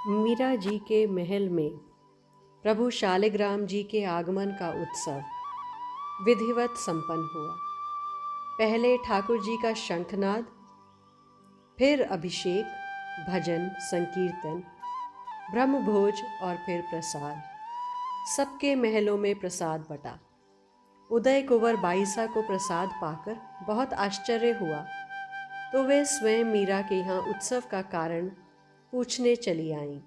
मीरा जी के महल में प्रभु शालिग्राम जी के आगमन का उत्सव विधिवत संपन्न हुआ। पहले ठाकुर जी का शंखनाद, फिर अभिषेक, भजन, संकीर्तन, ब्रह्मभोज और फिर प्रसाद। सबके महलों में प्रसाद बटा। उदय कुंवर बाईसा को प्रसाद पाकर बहुत आश्चर्य हुआ, तो वे स्वयं मीरा के यहाँ उत्सव का कारण पूछने चली आईं।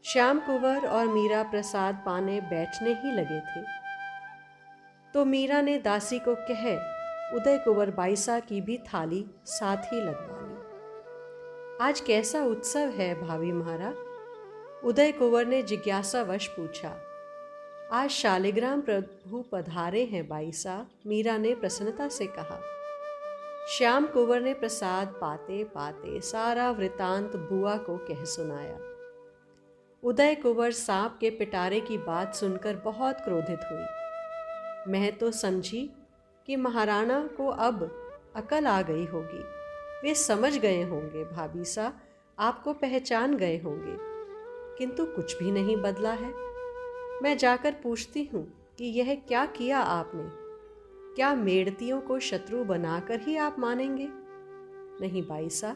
श्याम कुंवर और मीरा प्रसाद पाने बैठने ही लगे थे, तो मीरा ने दासी को कह उदय कुंवर बाईसा की भी थाली साथ ही लगवा ली। आज कैसा उत्सव है भाभी म्हारा? उदय कुंवर ने जिज्ञासावश पूछा। आज शालिग्राम प्रभु पधारे हैं बाईसा, मीरा ने प्रसन्नता से कहा। श्याम कुंवर ने प्रसाद पाते पाते सारा वृतांत बुआ को कह सुनाया। उदय कुंवर सांप के पिटारे की बात सुनकर बहुत क्रोधित हुई। मैं तो समझी कि महाराणा को अब अकल आ गई होगी, वे समझ गए होंगे, भाभी सा आपको पहचान गए होंगे, किंतु कुछ भी नहीं बदला है। मैं जाकर पूछती हूँ कि यह क्या किया आपने? क्या मेड़तियों को शत्रु बनाकर ही आप मानेंगे? नहीं बाईसा,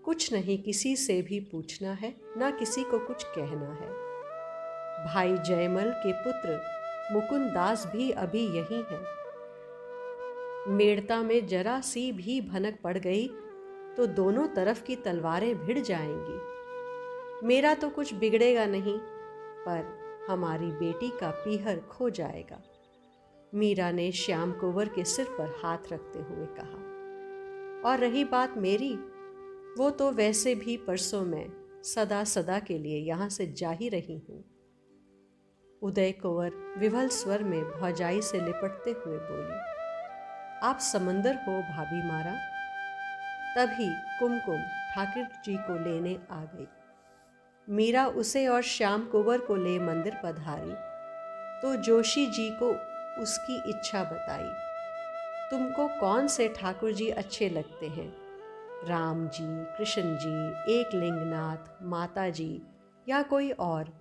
कुछ नहीं किसी से भी पूछना है, ना किसी को कुछ कहना है। भाई जयमल के पुत्र मुकुंद दास भी अभी यही हैं। मेड़ता में जरा सी भी भनक पड़ गई तो दोनों तरफ की तलवारें भिड़ जाएंगी। मेरा तो कुछ बिगड़ेगा नहीं, पर हमारी बेटी का पीहर खो जाएगा, मीरा ने श्याम कुंवर के सिर पर हाथ रखते हुए कहा। और रही बात मेरी, वो तो वैसे भी परसों मैं सदा सदा के लिए यहां से जा ही रही हूं। उदय कुंवर विवल स्वर में भौजाई से लिपटते हुए बोली। आप समंदर हो भाभी मारा। तभी कुमकुम ठाकुर जी को लेने आ गई। मीरा उसे और श्याम कुंवर को ले मंदिर पधारी तो जोशी जी को उसकी इच्छा बताई। तुमको कौन से ठाकुर जी अच्छे लगते हैं, राम जी, कृष्ण जी, एक लिंगनाथ, माता जी या कोई और?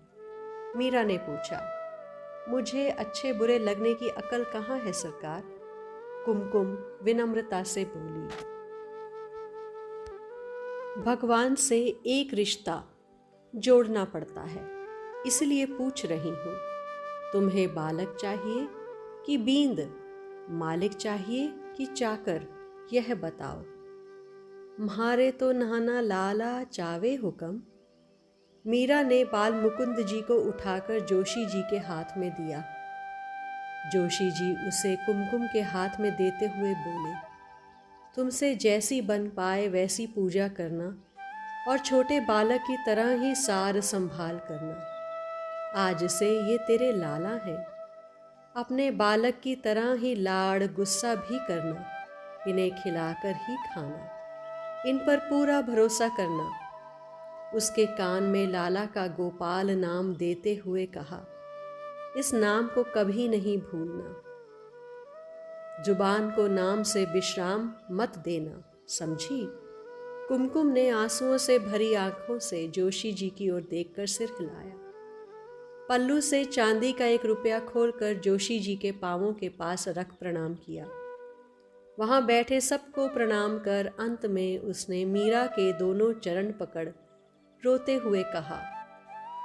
मीरा ने पूछा। मुझे अच्छे बुरे लगने की अकल कहाँ है सरकार, कुमकुम विनम्रता से बोली। भगवान से एक रिश्ता जोड़ना पड़ता है, इसलिए पूछ रही हूँ। तुम्हें बालक चाहिए कि बींद, मालिक चाहिए कि चाकर, यह बताओ। म्हारे तो नहाना लाला चावे हुक्म। मीरा ने बाल मुकुंद जी को उठाकर जोशी जी के हाथ में दिया। जोशी जी उसे कुमकुम के हाथ में देते हुए बोले, तुमसे जैसी बन पाए वैसी पूजा करना और छोटे बालक की तरह ही सार संभाल करना। आज से ये तेरे लाला हैं, अपने बालक की तरह ही लाड़ गुस्सा भी करना, इन्हें खिलाकर ही खाना, इन पर पूरा भरोसा करना। उसके कान में लाला का गोपाल नाम देते हुए कहा, इस नाम को कभी नहीं भूलना। जुबान को नाम से विश्राम मत देना, समझी? कुमकुम ने आंसुओं से भरी आंखों से जोशी जी की ओर देखकर सिर हिलाया। पल्लू से चांदी का 1 रुपया खोलकर जोशी जी के पांवों के पास रख प्रणाम किया। वहां बैठे सबको प्रणाम कर अंत में उसने मीरा के दोनों चरण पकड़ रोते हुए कहा,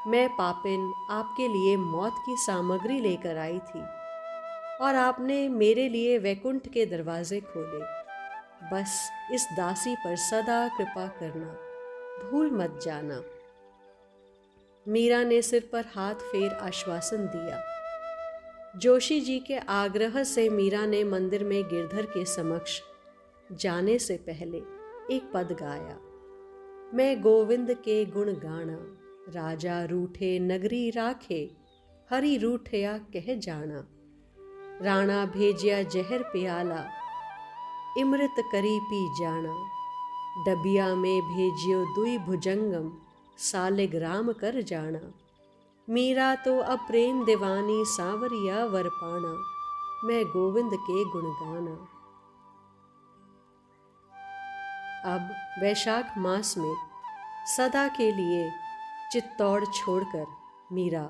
मैं पापिन आपके लिए मौत की सामग्री लेकर आई थी और आपने मेरे लिए वैकुंठ के दरवाजे खोले। बस इस दासी पर सदा कृपा करना, भूल मत जाना। मीरा ने सिर पर हाथ फेर आश्वासन दिया। जोशी जी के आग्रह से मीरा ने मंदिर में गिरधर के समक्ष जाने से पहले एक पद गाया। मैं गोविंद के गुण गाना, राजा रूठे नगरी राखे, हरि रूठया कह जाना। राणा भेजिया जहर प्याला, इमृत करी पी जाना। डबिया में भेजियो दुई भुजंगम, सालिग्राम कर जाना। मीरा तो अब प्रेम दीवानी, सांवरिया वर पाना, मैं गोविंद के गुण गाना। अब वैशाख मास में सदा के लिए चित्तौड़ छोड़कर मीरा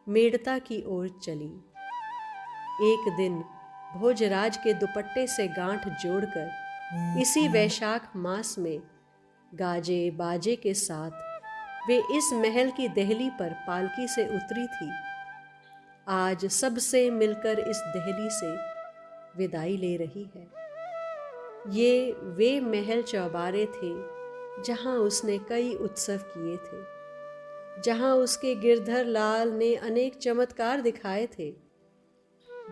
मेड़ता की ओर चली। एक दिन भोजराज के दुपट्टे से गांठ जोड़कर इसी वैशाख मास में गाजे बाजे के साथ वे इस महल की दहली पर पालकी से उतरी थी। आज सबसे मिलकर इस दहली से विदाई ले रही है। ये वे महल चौबारे थे जहां उसने कई उत्सव किए थे, जहां उसके गिरधर लाल ने अनेक चमत्कार दिखाए थे,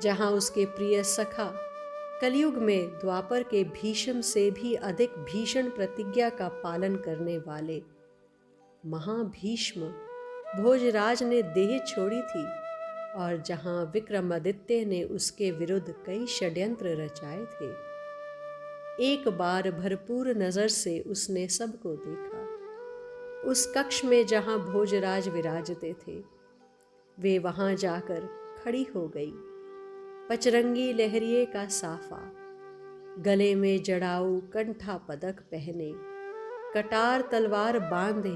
जहां उसके प्रिय सखा कलयुग में द्वापर के भीष्म से भी अधिक भीषण प्रतिज्ञा का पालन करने वाले महाभीष्म भोजराज ने देह छोड़ी थी, और जहां विक्रमादित्य ने उसके विरुद्ध कई षड्यंत्र रचाए थे। एक बार भरपूर नजर से उसने सबको देखा। उस कक्ष में जहां भोजराज विराजते थे, वे वहां जाकर खड़ी हो गई। पचरंगी लहरिये का साफा, गले में जड़ाऊ कंठा पदक पहने, कटार तलवार बांधे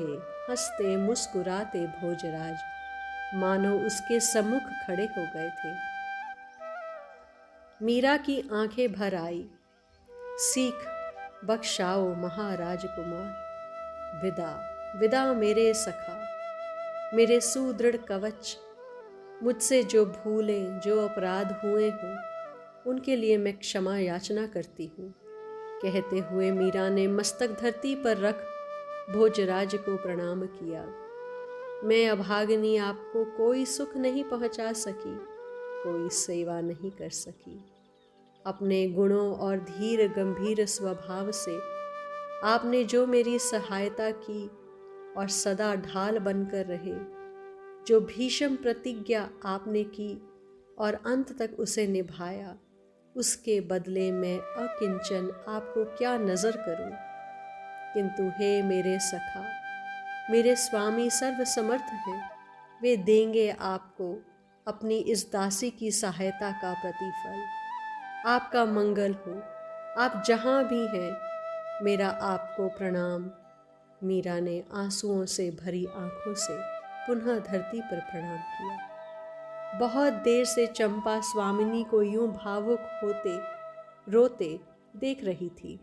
हंसते मुस्कुराते भोजराज मानो उसके सम्मुख खड़े हो गए थे। मीरा की आंखें भर आई। सीख बख्शाओ महाराज कुमार, विदा विदा मेरे सखा, मेरे सुदृढ़ कवच। मुझसे जो भूलें जो अपराध हुए हों, उनके लिए मैं क्षमा याचना करती हूँ, कहते हुए मीरा ने मस्तक धरती पर रख भोजराज को प्रणाम किया। मैं अभागिनी आपको कोई सुख नहीं पहुँचा सकी, कोई सेवा नहीं कर सकी। अपने गुणों और धीर गंभीर स्वभाव से आपने जो मेरी सहायता की और सदा ढाल बनकर रहे, जो भीषम प्रतिज्ञा आपने की और अंत तक उसे निभाया, उसके बदले मैं अकिंचन आपको क्या नज़र करूं। किंतु हे मेरे सखा, मेरे स्वामी सर्वसमर्थ हैं, वे देंगे आपको अपनी इस दासी की सहायता का प्रतिफल। आपका मंगल हो, आप जहाँ भी हैं, मेरा आपको प्रणाम। मीरा ने आंसुओं से भरी आंखों से पुनः धरती पर प्रणाम किया। बहुत देर से चंपा स्वामिनी को यूं भावुक होते रोते देख रही थी।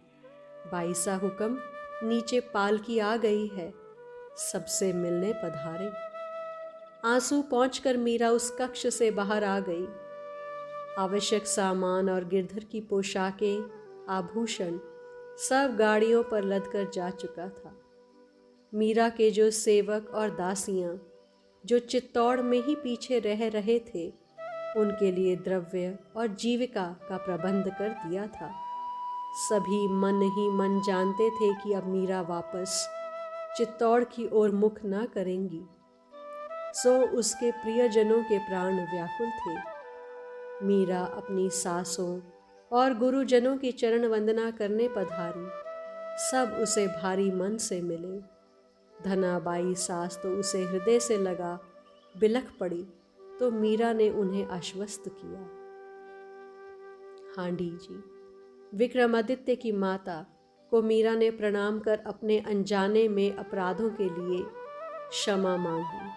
बाईसा हुक्म, नीचे पालकी आ गई है, सबसे मिलने पधारे। आंसू पहुंचकर मीरा उस कक्ष से बाहर आ गई। आवश्यक सामान और गिरधर की पोशाकें, आभूषण सब गाड़ियों पर लदकर जा चुका था। मीरा के जो सेवक और दासियां जो चित्तौड़ में ही पीछे रह रहे थे, उनके लिए द्रव्य और जीविका का प्रबंध कर दिया था। सभी मन ही मन जानते थे कि अब मीरा वापस चित्तौड़ की ओर मुख न करेंगी, सो उसके प्रियजनों के प्राण व्याकुल थे। मीरा अपनी सासों और गुरुजनों की चरण वंदना करने पधारी। सब उसे भारी मन से मिले। धनाबाई सास तो उसे हृदय से लगा बिलख पड़ी, तो मीरा ने उन्हें आश्वस्त किया। हांडी जी, विक्रमादित्य की माता को मीरा ने प्रणाम कर अपने अनजाने में अपराधों के लिए क्षमा मांगी।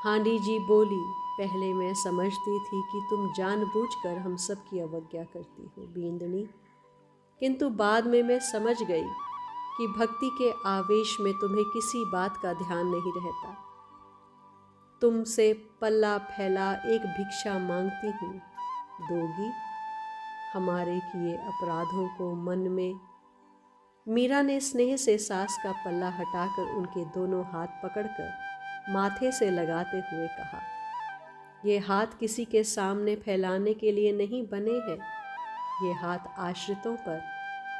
हांडी जी बोली, पहले मैं समझती थी कि तुम जानबूझकर हम सब की अवज्ञा करती हो बींदनी, किंतु बाद में मैं समझ गई कि भक्ति के आवेश में तुम्हें किसी बात का ध्यान नहीं रहता। तुमसे पल्ला फैला एक भिक्षा मांगती हूँ, दोगी? हमारे किए अपराधों को मन में। मीरा ने स्नेह से सास का पल्ला हटाकर उनके दोनों हाथ पकड़कर माथे से लगाते हुए कहा, ये हाथ किसी के सामने फैलाने के लिए नहीं बने हैं। ये हाथ आश्रितों पर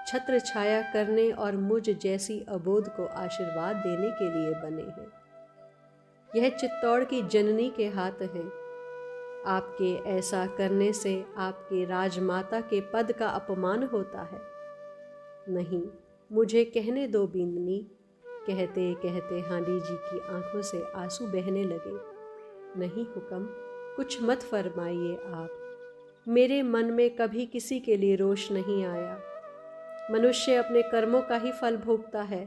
छत्र छाया करने और मुझ जैसी अबोध को आशीर्वाद देने के लिए बने हैं। यह चित्तौड़ की जननी के हाथ हैं। आपके ऐसा करने से आपके राजमाता के पद का अपमान होता है। नहीं, मुझे कहने दो बींदनी। कहते कहते हांडी जी की आंखों से आंसू बहने लगे। नहीं हुक्म, कुछ मत फरमाइए आप। मेरे मन में कभी किसी के लिए रोष नहीं आया। मनुष्य अपने कर्मों का ही फल भोगता है।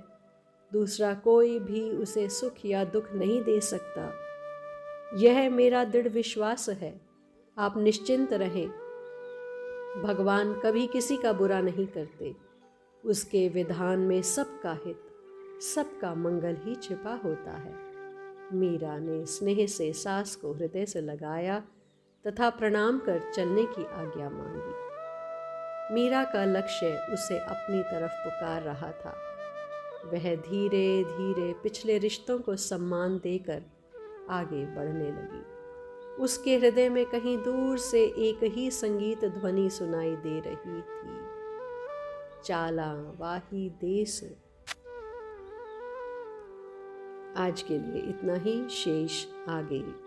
दूसरा कोई भी उसे सुख या दुख नहीं दे सकता। यह मेरा दृढ़ विश्वास है। आप निश्चिंत रहें। भगवान कभी किसी का बुरा नहीं करते। उसके विधान में सबका हित, सबका मंगल ही छिपा होता है। मीरा ने स्नेह से सास को हृदय से लगाया तथा प्रणाम कर चलने की आज्ञा मांगी। मीरा का लक्ष्य उसे अपनी तरफ पुकार रहा था। वह धीरे धीरे पिछले रिश्तों को सम्मान देकर आगे बढ़ने लगी। उसके हृदय में कहीं दूर से एक ही संगीत ध्वनि सुनाई दे रही थी, चाला वाही देश। आज के लिए इतना ही, शेष आगे।